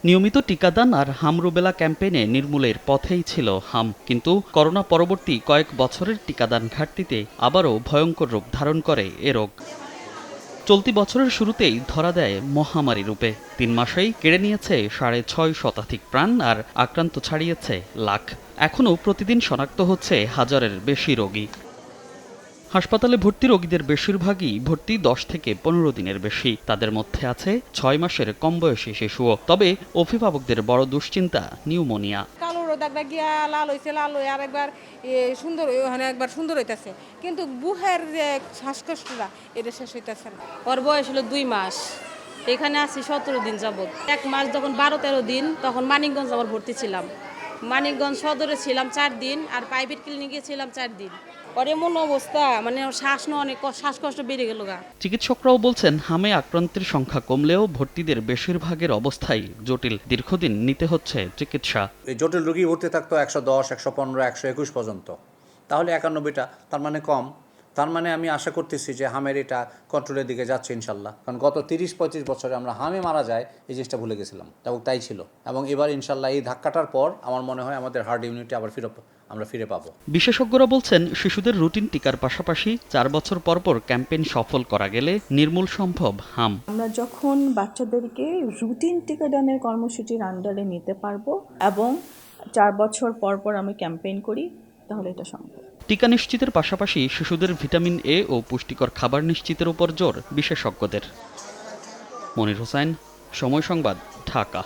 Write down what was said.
নিয়মিত টিকাদান আর হাম রুবেলা ক্যাম্পেইনে নির্মূলের পথেই ছিল হাম, কিন্তু করোনা পরবর্তী কয়েক বছরের টিকাদান ঘাটতিতে আবারও ভয়ঙ্কর রূপ ধারণ করে এ রোগ। চলতি বছরের শুরুতেই ধরা দেয় মহামারী রূপে। ৩ মাসেই কেড়ে নিয়েছে ৬.৫ শতাধিক প্রাণ আর আক্রান্ত ছাড়িয়েছে লাখ। এখনও প্রতিদিন শনাক্ত হচ্ছে হাজারের বেশি রোগী। হাসপাতালে ভর্তি রোগীদের বেশিরভাগই ভর্তি ১০ থেকে ১৫ দিনের বেশি। তাদের মধ্যে আছে ৬ মাসের কম বয়সী শিশুও। তবে অভিভাবকদের বড় দুশ্চিন্তা নিউমোনিয়া। কালো রোদ একবার গিয়া লাল হয়েছে, লাল হয়ে আর একবার সুন্দর একবার সুন্দর হইতেছে, কিন্তু বুহের যে শ্বাসকষ্টটা এটা শেষ হইতেছে না। ওর বয়স হলো 2 মাস, এখানে আছি 17 দিন যাবত। 1 মাস যখন 12-13 দিন তখন মানিকগঞ্জ আমার ভর্তি ছিলাম। মানিকগঞ্জ সদরে ছিলাম 4 দিন আর প্রাইভেট ক্লিনিকে ছিলাম 4 দিন। ওর এমন অবস্থা, মানে শ্বাস না, অনেক শ্বাসকষ্ট বেড়ে গেল গা। চিকিৎসকরাও বলছেন, হামে আক্রান্তের সংখ্যা কমলেও ভর্তিদের বেশিরভাগের অবস্থাই জটিল। দীর্ঘদিন নিতে হচ্ছে চিকিৎসা। এই জটিল রোগী ভর্তি থাকতো 110, 115, 121 পর্যন্ত, তাহলে 91টা, তার মানে কম। তার মানে আমি আশা করতেছি যে হামের এটা কন্ট্রোলের দিকে যাচ্ছে ইনশাল্লাহ। কারণ গত 30-35 বছরে আমরা হামে মারা যায় এই জিনিসটা ভুলে গেছিলাম, এবং তাই ছিল। এবং এবার ইনশাল্লাহ এই ধাক্কাটার পর আমার মনে হয় আমাদের হার্ড ইমিউনিটি আবার আমরা ফিরে পাবো। বিশেষজ্ঞরা বলছেন, শিশুদের রুটিন টিকার পাশাপাশি 4 বছর পর পর ক্যাম্পেইন সফল করা গেলে নির্মূল সম্ভব হাম। আমরা যখন বাচ্চাদেরকে রুটিন টিকাদানের কর্মসূচির আন্ডারে নিতে পারবো এবং 4 বছর পর পর আমি ক্যাম্পেইন করি, তাহলে এটা সম্ভব। টিকা নিশ্চিতের পাশাপাশি শিশুদের ভিটামিন এ ও পুষ্টিকর খাবার নিশ্চিতের উপর জোর বিশেষজ্ঞদের। মনির হোসেন, সময় সংবাদ, ঢাকা।